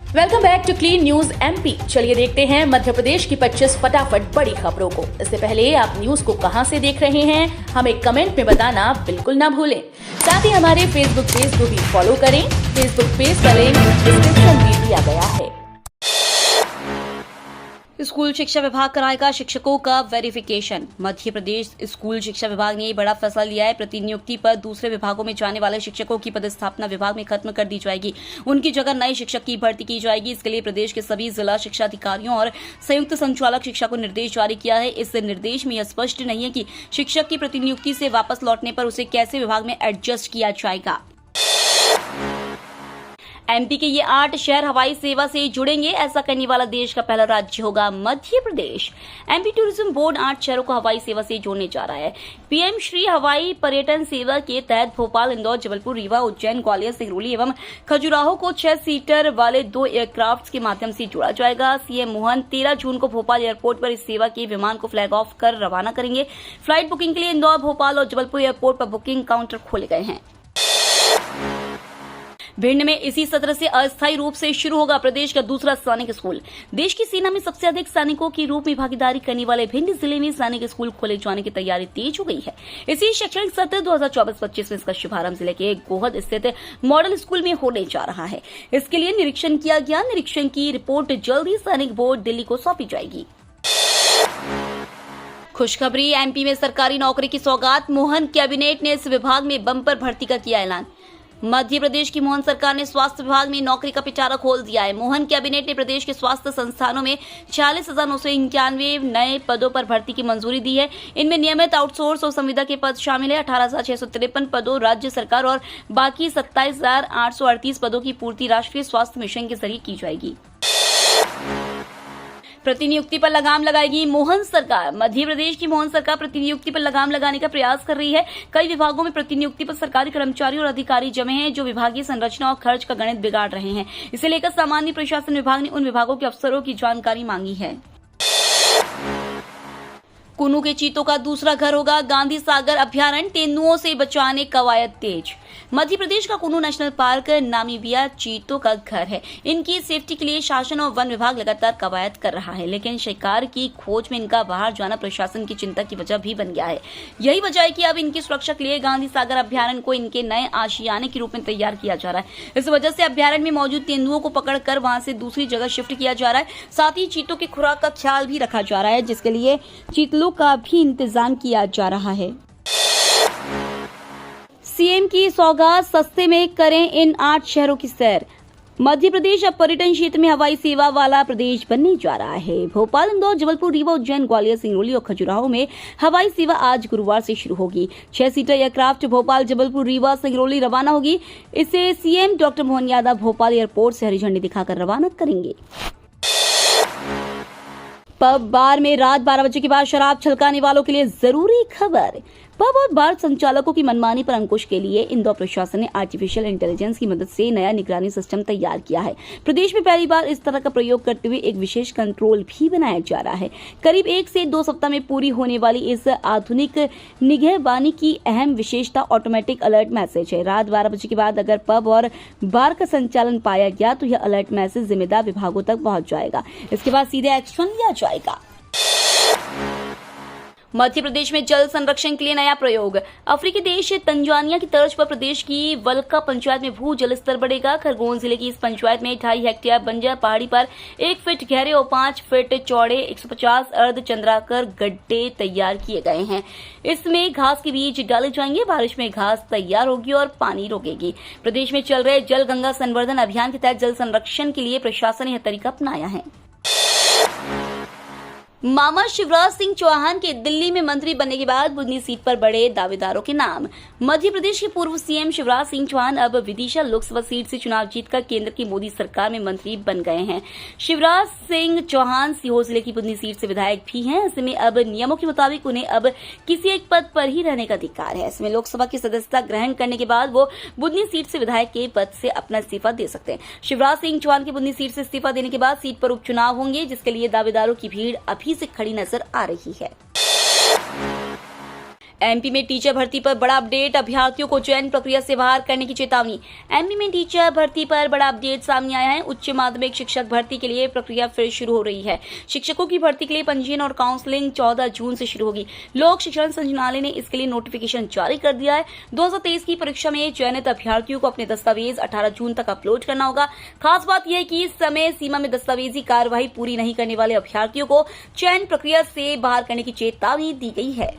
Welcome back to clean news MP. चलिए देखते हैं मध्य प्रदेश की 25 फटाफट बड़ी खबरों को। इससे पहले आप न्यूज को कहां से देख रहे हैं, हमें कमेंट में बताना बिल्कुल ना भूलें। साथ ही हमारे फेसबुक पेज को भी फॉलो करें। फेसबुक पेज का लिंक डिस्क्रिप्शन में दिया गया है। स्कूल शिक्षा विभाग कराएगा शिक्षकों का वेरिफिकेशन। मध्य प्रदेश स्कूल शिक्षा विभाग ने बड़ा फैसला लिया है। प्रतिनियुक्ति पर दूसरे विभागों में जाने वाले शिक्षकों की पदस्थापना विभाग में खत्म कर दी जाएगी। उनकी जगह नए शिक्षक की भर्ती की जाएगी। इसके लिए प्रदेश के सभी जिला शिक्षा अधिकारियों और संयुक्त संचालक शिक्षा को निर्देश जारी किया है। इस निर्देश में यह स्पष्ट नहीं है कि शिक्षक की प्रतिनियुक्ति से वापस लौटने पर उसे कैसे विभाग में एडजस्ट किया जाएगा। एमपी के ये 8 शहर हवाई सेवा से जुड़ेंगे। ऐसा करने वाला देश का पहला राज्य होगा Madhya Pradesh. MP tourism board 8 शहरों को हवाई सेवा से जोड़ने जा रहा है। पीएम श्री हवाई पर्यटन सेवा के तहत भोपाल, इंदौर, जबलपुर, रीवा, उज्जैन, ग्वालियर, सिंगरौली एवं खजुराहो को 6 सीटर वाले 2 एयरक्राफ्ट के माध्यम से जोड़ा जाएगा। सीएम मोहन 13 जून को भोपाल एयरपोर्ट पर इस सेवा के विमान को फ्लैग ऑफ कर रवाना करेंगे। फ्लाइट बुकिंग के लिए इंदौर, भोपाल और जबलपुर एयरपोर्ट पर बुकिंग काउंटर खोले गए हैं। भिंड में इसी सत्र से अस्थायी रूप से शुरू होगा प्रदेश का दूसरा सैनिक स्कूल। देश की सेना में सबसे अधिक सैनिकों के रूप में भागीदारी करने वाले भिंड जिले में सैनिक स्कूल खोले जाने की तैयारी तेज हो गई है। इसी शैक्षणिक सत्र 2024-25 में इसका शुभारंभ जिले के गोहद स्थित मॉडल स्कूल में होने जा रहा है। इसके लिए निरीक्षण किया गया। निरीक्षण की रिपोर्ट जल्द ही सैनिक बोर्ड दिल्ली को सौंपी जाएगी। खुशखबरी, एमपी में सरकारी नौकरी की सौगात। मोहन कैबिनेट ने इस विभाग में बम्पर भर्ती का किया ऐलान। मध्य प्रदेश की मोहन सरकार ने स्वास्थ्य विभाग में नौकरी का पिटारा खोल दिया है। मोहन कैबिनेट ने प्रदेश के स्वास्थ्य संस्थानों में 46,991 नए पदों पर भर्ती की मंजूरी दी है। इनमें नियमित, आउटसोर्स और संविदा के पद शामिल है। 18,653 पदों राज्य सरकार और बाकी 27,838 पदों की पूर्ति राष्ट्रीय स्वास्थ्य मिशन के जरिए की जाएगी। प्रतिनियुक्ति पर लगाम लगाएगी मोहन सरकार। मध्य प्रदेश की मोहन सरकार प्रतिनियुक्ति पर लगाम लगाने का प्रयास कर रही है। कई विभागों में प्रतिनियुक्ति पर सरकारी कर्मचारी और अधिकारी जमे हैं जो विभागीय संरचना और खर्च का गणित बिगाड़ रहे हैं। इसे लेकर सामान्य प्रशासन विभाग ने उन विभागों के अफसरों की जानकारी मांगी है। कुनू के चीतों का दूसरा घर होगा गांधी सागर अभ्यारण्य। तेंदुओं से बचाने कवायद तेज। मध्य प्रदेश का कुनू नेशनल पार्क नामीबिया चीतों का घर है। इनकी सेफ्टी के लिए शासन और वन विभाग लगातार कवायद कर रहा है, लेकिन शिकार की खोज में इनका बाहर जाना प्रशासन की चिंता की वजह भी बन गया है। यही वजह है कि अब इनकी सुरक्षा के लिए गांधी सागर अभ्यारण्य को इनके नए आशियाने के रूप में तैयार किया जा रहा है। इस वजह से अभ्यारण्य में मौजूद तेंदुओं को पकड़कर वहां से दूसरी जगह शिफ्ट किया जा रहा है। साथ ही चीतों की खुराक का ख्याल भी रखा जा रहा है, जिसके लिए चीतलों का भी इंतजाम किया जा रहा है। सीएम की सौगात, सस्ते में करें इन 8 शहरों की सैर। मध्य प्रदेश अब पर्यटन क्षेत्र में हवाई सेवा वाला प्रदेश बनने जा रहा है। भोपाल, इंदौर, जबलपुर, रीवा, उज्जैन, ग्वालियर, सिंगरौली और खजुराहो में हवाई सेवा आज गुरुवार से शुरू होगी। 6 सीटर एयरक्राफ्ट भोपाल, जबलपुर, रीवा, सिंगरौली रवाना होगी। इसे CM doctor Mohan Yadav Bhopal airport से हरी झंडी दिखाकर रवाना करेंगे। पब बार में रात 12 बजे के बाद शराब छलकाने वालों के लिए जरूरी खबर। पब और बार संचालकों की मनमानी पर अंकुश के लिए इंदौर प्रशासन ने आर्टिफिशियल इंटेलिजेंस की मदद से नया निगरानी सिस्टम तैयार किया है। प्रदेश में पहली बार इस तरह का प्रयोग करते हुए एक विशेष कंट्रोल भी बनाया जा रहा है। करीब 1 से 2 सप्ताह में पूरी होने वाली इस आधुनिक निगहबानी की अहम विशेषता ऑटोमेटिक अलर्ट मैसेज है। रात 12 बजे के बाद अगर पब और बार का संचालन पाया गया तो यह अलर्ट मैसेज जिम्मेदार विभागों तक पहुंच जाएगा। इसके बाद सीधे एक्शन लिया जाएगा। मध्य प्रदेश में जल संरक्षण के लिए नया प्रयोग। अफ्रीकी देश तंजानिया की तर्ज पर प्रदेश की वल्का पंचायत में भू जल स्तर बढ़ेगा। खरगोन जिले की इस पंचायत में 2.5 हेक्टेयर बंजर पहाड़ी पर 1 फीट गहरे और 5 फीट चौड़े 150 अर्धचंद्राकार गड्ढे तैयार किए गए हैं। इसमें घास के बीज डाले जाएंगे। बारिश में घास तैयार होगी और पानी रोकेगी। प्रदेश में चल रहे जल गंगा संवर्धन अभियान के तहत जल संरक्षण के लिए प्रशासन ने यह तरीका अपनाया है। मामा शिवराज सिंह चौहान के दिल्ली में मंत्री बनने के बाद बुधनी सीट पर बड़े दावेदारों के नाम। मध्य प्रदेश के पूर्व सीएम शिवराज सिंह चौहान अब विदिशा लोकसभा सीट से चुनाव जीतकर केंद्र की मोदी सरकार में मंत्री बन गए हैं। शिवराज सिंह चौहान सीहोर जिले की बुधनी सीट से विधायक भी हैं। ऐसे में अब नियमों के मुताबिक उन्हें अब किसी एक पद पर ही रहने का अधिकार है। ऐसे में लोकसभा की सदस्यता ग्रहण करने के बाद वो बुधनी सीट से विधायक के पद से अपना इस्तीफा दे सकते हैं। शिवराज सिंह चौहान के बुधनी सीट से इस्तीफा देने के बाद सीट पर उपचुनाव होंगे, जिसके लिए दावेदारों की भीड़ अभी से खड़ी नजर आ रही है। एमपी में टीचर भर्ती पर बड़ा अपडेट, अभ्यर्थियों को चयन प्रक्रिया से बाहर करने की चेतावनी। एमपी में टीचर भर्ती पर बड़ा अपडेट सामने आया है। उच्च माध्यमिक शिक्षक भर्ती के लिए प्रक्रिया फिर शुरू हो रही है। शिक्षकों की भर्ती के लिए पंजीयन और काउंसलिंग 14 जून से शुरू होगी। लोक शिक्षण संचालनालय ने इसके लिए नोटिफिकेशन जारी कर दिया है। 2023 की परीक्षा में चयनित अभ्यर्थियों को अपने दस्तावेज 18 जून तक अपलोड करना होगा। खास बात यह है कि इस समय सीमा में दस्तावेजी कार्यवाही पूरी नहीं करने वाले अभ्यर्थियों को चयन प्रक्रिया से बाहर करने की चेतावनी दी गई है।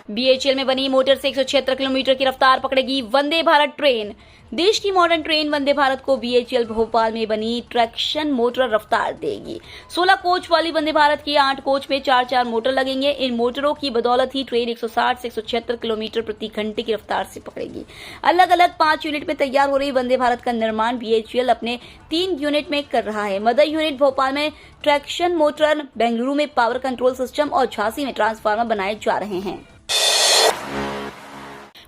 बीएचईएल में बनी मोटर से 176 किलोमीटर की रफ्तार पकड़ेगी वंदे भारत ट्रेन। देश की मॉडर्न ट्रेन वंदे भारत को बीएचईएल भोपाल में बनी ट्रैक्शन मोटर रफ्तार देगी। 16 कोच वाली वंदे भारत की 8 कोच में 4-4 मोटर लगेंगे। इन मोटरों की बदौलत ही ट्रेन 160 से 176 किलोमीटर प्रति घंटे की रफ्तार से पकड़ेगी। अलग अलग 5 यूनिट में तैयार हो रही वंदे भारत का निर्माण बीएचईएल अपने 3 यूनिट में कर रहा है। मदर यूनिट भोपाल में ट्रैक्शन मोटर, बेंगलुरु में पावर कंट्रोल सिस्टम और झांसी में ट्रांसफार्मर बनाए जा रहे हैं।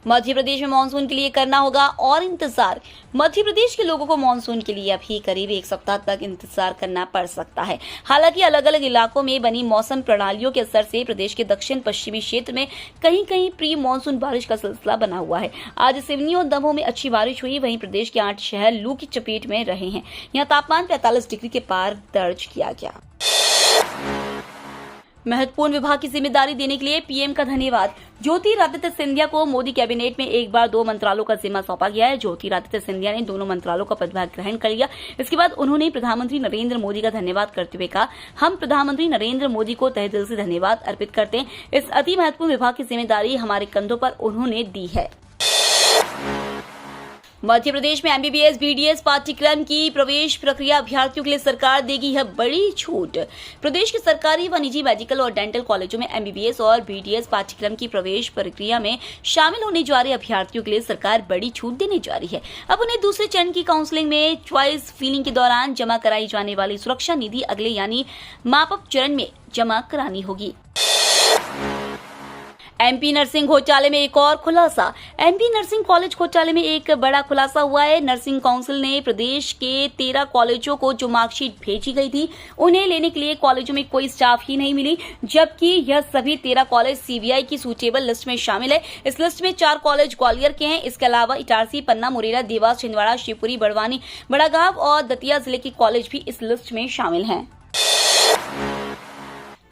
मध्य प्रदेश में मानसून के लिए करना होगा और इंतजार। मध्य प्रदेश के लोगों को मानसून के लिए अभी करीब 1 सप्ताह तक इंतजार करना पड़ सकता है। हालांकि अलग अलग इलाकों में बनी मौसम प्रणालियों के असर से प्रदेश के दक्षिण पश्चिमी क्षेत्र में कहीं कहीं प्री मानसून बारिश का सिलसिला बना हुआ है। आज सिवनी और दमोह में अच्छी बारिश हुई। वहीं प्रदेश के 8 शहर लू की चपेट में रहे हैं। यहाँ तापमान 45 डिग्री के पार दर्ज किया गया। महत्वपूर्ण विभाग की जिम्मेदारी देने के लिए पीएम का धन्यवाद। ज्योतिरादित्य सिंधिया को मोदी कैबिनेट में एक बार 2 मंत्रालयों का जिम्मा सौंपा गया है। ज्योतिरादित्य सिंधिया ने दोनों मंत्रालयों का पदभार ग्रहण कर लिया। इसके बाद उन्होंने प्रधानमंत्री नरेंद्र मोदी का धन्यवाद करते हुए कहा, हम प्रधानमंत्री नरेंद्र मोदी को तहे दिल से धन्यवाद अर्पित करते हैं। इस अति महत्वपूर्ण विभाग की जिम्मेदारी हमारे कंधों पर उन्होंने दी है। मध्य प्रदेश में एमबीबीएस बीडीएस पाठ्यक्रम की प्रवेश प्रक्रिया अभ्यर्थियों के लिए सरकार देगी है बड़ी छूट। प्रदेश के सरकारी व निजी मेडिकल और डेंटल कॉलेजों में एमबीबीएस और बीडीएस पाठ्यक्रम की प्रवेश प्रक्रिया में शामिल होने जा रहे अभ्यर्थियों के लिए सरकार बड़ी छूट देने जा रही है। अब उन्हें दूसरे चरण की काउंसलिंग में चॉइस फिलिंग के दौरान जमा कराई जाने वाली सुरक्षा निधि अगले यानी मापअप चरण में जमा करानी होगी। एमपी नर्सिंग घोटाले में एक और खुलासा। एमपी नर्सिंग कॉलेज घोटाले में एक बड़ा खुलासा हुआ है। नर्सिंग काउंसिल ने प्रदेश के 13 कॉलेजों को जो मार्कशीट भेजी गई थी उन्हें लेने के लिए कॉलेजों में कोई स्टाफ ही नहीं मिली, जबकि यह सभी 13 कॉलेज सीबीआई की सूटेबल लिस्ट में शामिल है। इस लिस्ट में 4 कॉलेज ग्वालियर के हैं। इसके अलावा इटारसी, पन्ना, मुरैना, देवास, छिंदवाड़ा, शिवपुरी, बड़वानी, बड़ागांव और दतिया जिले के कॉलेज भी इस लिस्ट में शामिल हैं।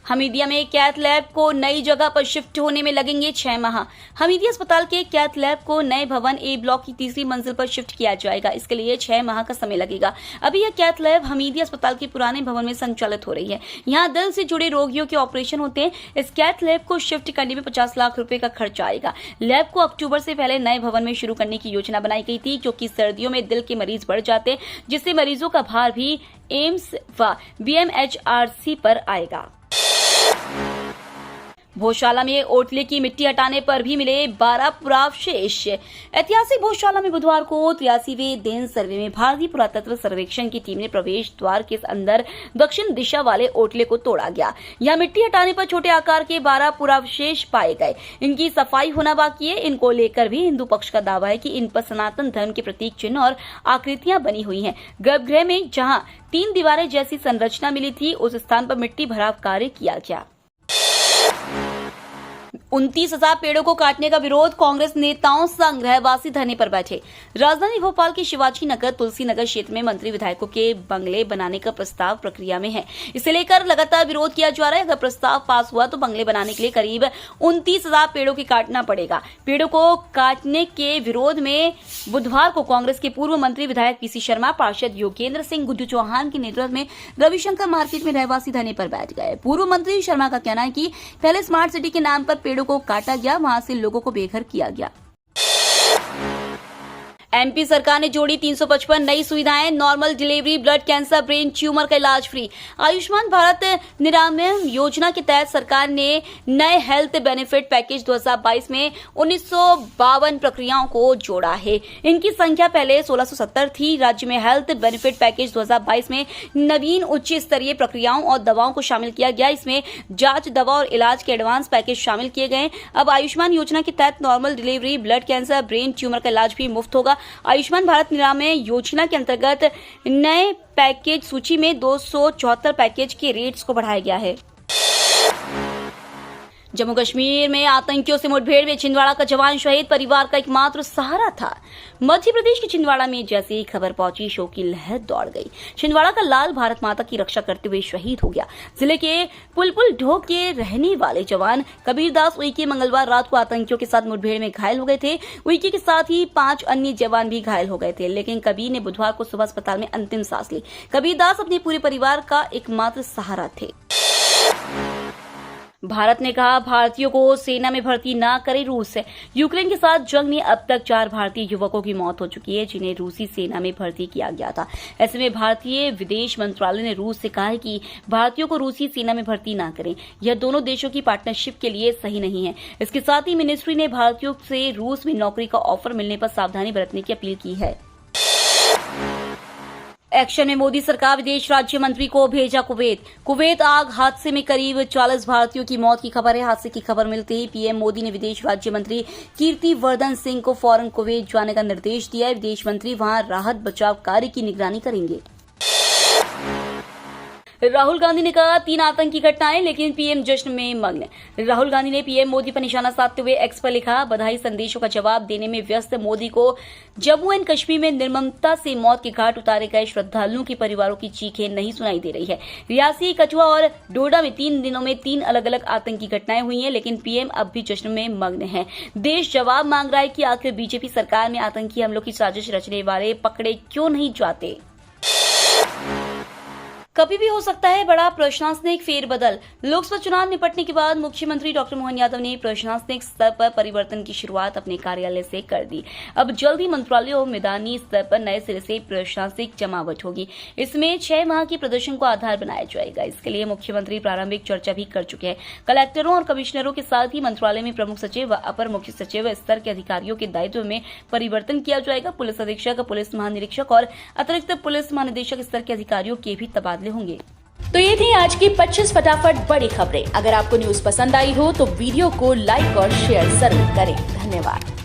हमीदिया में कैथ लैब को नई जगह पर शिफ्ट होने में लगेंगे 6 माह। हमीदिया अस्पताल के कैथ लैब को नए भवन ए ब्लॉक की 3री मंजिल पर शिफ्ट किया जाएगा। इसके लिए 6 माह का समय लगेगा। अभी यह कैथ लैब हमीदिया अस्पताल के पुराने भवन में संचालित हो रही है। यहाँ दिल से जुड़े रोगियों के ऑपरेशन होते हैं। इस कैथ लैब को शिफ्ट करने में 50 लाख रुपए का खर्च आएगा। लैब को अक्टूबर से पहले नए भवन में शुरू करने की योजना बनाई गई थी, क्योंकि सर्दियों में दिल के मरीज बढ़ जाते हैं, जिससे मरीजों का भार भी एम्स व बीएमएचआरसी पर आएगा। भोजशाला में ओटले की मिट्टी हटाने पर भी मिले 12 पुरावशेष। ऐतिहासिक भोजशाला में बुधवार को 83वें दिन सर्वे में भारतीय पुरातत्व सर्वेक्षण की टीम ने प्रवेश द्वार के अंदर दक्षिण दिशा वाले ओटले को तोड़ा गया। यहां मिट्टी हटाने पर छोटे आकार के 12 पुरावशेष पाए गए। इनकी सफाई होना बाकी है। इनको लेकर भी हिंदू पक्ष का दावा है कि इन पर सनातन धर्म के प्रतीक चिन्ह और आकृतियां बनी हुई हैं। गर्भगृह में जहां 3 दीवारें जैसी संरचना मिली थी, उस स्थान पर मिट्टी भराव कार्य किया गया। 29,000 पेड़ों को काटने का विरोध, कांग्रेस नेताओं संग रहवासी धरने पर बैठे। राजधानी भोपाल के शिवाजी नगर, तुलसी नगर क्षेत्र में मंत्री विधायकों के बंगले बनाने का प्रस्ताव प्रक्रिया में है। इसे लेकर लगातार विरोध किया जा रहा है। अगर प्रस्ताव पास हुआ तो बंगले बनाने के लिए करीब 29,000 पेड़ों की काटना पड़ेगा। पेड़ों को काटने के विरोध में बुधवार को कांग्रेस के पूर्व मंत्री विधायक पीसी शर्मा, पार्षद योगेंद्र सिंह, गुड्डू चौहान के नेतृत्व में रविशंकर मार्केट में रहवासी धरने पर बैठ गए। पूर्व मंत्री शर्मा का कहना है कि पहले स्मार्ट सिटी के नाम पर पेड़ों को काटा गया, वहां से लोगों को बेघर किया गया। एमपी सरकार ने जोड़ी 355 नई सुविधाएं, normal delivery, blood cancer, brain tumour का इलाज फ्री। आयुष्मान भारत निरामयम योजना के तहत सरकार ने नए हेल्थ बेनिफिट पैकेज 2022 में 1952 प्रक्रियाओं को जोड़ा है। इनकी संख्या पहले 1670 थी। राज्य में हेल्थ बेनिफिट पैकेज 2022 में नवीन उच्च स्तरीय प्रक्रियाओं और दवाओं को शामिल किया गया। इसमें जांच, दवा और इलाज के एडवांस पैकेज शामिल किए गए। अब आयुष्मान योजना के तहत normal delivery, blood cancer, brain tumour का इलाज भी मुफ्त होगा। आयुष्मान भारत निरामय योजना के अंतर्गत नए पैकेज सूची में 274 पैकेज के रेट्स को बढ़ाया गया है। जम्मू कश्मीर में आतंकियों से मुठभेड़ में छिंदवाड़ा का जवान शहीद, परिवार का एकमात्र सहारा था। मध्य प्रदेश के छिंदवाड़ा में जैसे ही खबर पहुंची, शोक की लहर दौड़ गई। छिंदवाड़ा का लाल भारत माता की रक्षा करते हुए शहीद हो गया। जिले के पुलपुल ढोक के रहने वाले जवान कबीर दास उइके मंगलवार रात को आतंकियों के साथ मुठभेड़ में घायल हो गए थे। उइके के साथ ही 5 अन्य जवान भी घायल हो गए थे, लेकिन कबीर ने बुधवार को सुबह अस्पताल में अंतिम सांस ली। कबीर दास अपने पूरे परिवार का एकमात्र सहारा थे। भारत ने कहा, भारतीयों को सेना में भर्ती ना करे रूस। यूक्रेन के साथ जंग में अब तक 4 भारतीय युवकों की मौत हो चुकी है, जिन्हें रूसी सेना में भर्ती किया गया था। ऐसे में भारतीय विदेश मंत्रालय ने रूस से कहा है कि भारतीयों को रूसी सेना में भर्ती ना करें। यह दोनों देशों की पार्टनरशिप के लिए सही नहीं है। इसके साथ ही मिनिस्ट्री ने भारतीयों से रूस में नौकरी का ऑफर मिलने पर सावधानी बरतने की अपील की है। एक्शन में मोदी सरकार विदेश राज्य मंत्री को भेजा कुवैत आग हादसे में करीब 40 भारतीयों की मौत की खबर है। हादसे की खबर मिलते ही पीएम मोदी ने विदेश राज्य मंत्री कीर्तिवर्धन सिंह को फौरन कुवैत जाने का निर्देश दिया है। विदेश मंत्री वहां राहत बचाव कार्य की निगरानी करेंगे। राहुल गांधी ने कहा, 3 आतंकी घटनाएं लेकिन पीएम जश्न में मग्न। राहुल गांधी ने पीएम मोदी पर निशाना साधते हुए एक्स पर लिखा, बधाई संदेशों का जवाब देने में व्यस्त मोदी को जम्मू एंड कश्मीर में निर्ममता से मौत के घाट उतारे गए श्रद्धालुओं के परिवारों की चीखें नहीं सुनाई दे रही है। रियासी, कठुआ और डोडा में 3 दिनों में 3 अलग अलग आतंकी घटनाएं हुई हैं, लेकिन पीएम अब भी जश्न में मग्न है। देश जवाब मांग रहा है कि आखिर बीजेपी सरकार में आतंकी हमलों की साजिश रचने वाले पकड़े क्यों नहीं जाते। कभी भी हो सकता है बड़ा प्रशासनिक फेरबदल। लोकसभा चुनाव निपटने के बाद मुख्यमंत्री डॉक्टर मोहन यादव ने प्रशासनिक स्तर पर परिवर्तन की शुरुआत अपने कार्यालय से कर दी। अब जल्द ही मंत्रालयों और मैदानी स्तर पर नए सिरे से प्रशासनिक जमावट होगी। इसमें 6 माह के प्रदर्शन को आधार बनाया जाएगा। इसके लिए मुख्यमंत्री प्रारंभिक चर्चा भी कर चुके हैं। कलेक्टरों और कमिश्नरों के साथ ही मंत्रालय में प्रमुख सचिव व अपर मुख्य सचिव स्तर के अधिकारियों के दायित्व में परिवर्तन किया जाएगा। पुलिस अधीक्षक, पुलिस महानिरीक्षक और अतिरिक्त पुलिस महानिदेशक स्तर के अधिकारियों के भी तबादले होंगे। तो ये थी आज की 25 फटाफट बड़ी खबरें। अगर आपको न्यूज पसंद आई हो तो वीडियो को लाइक और शेयर जरूर करें। धन्यवाद।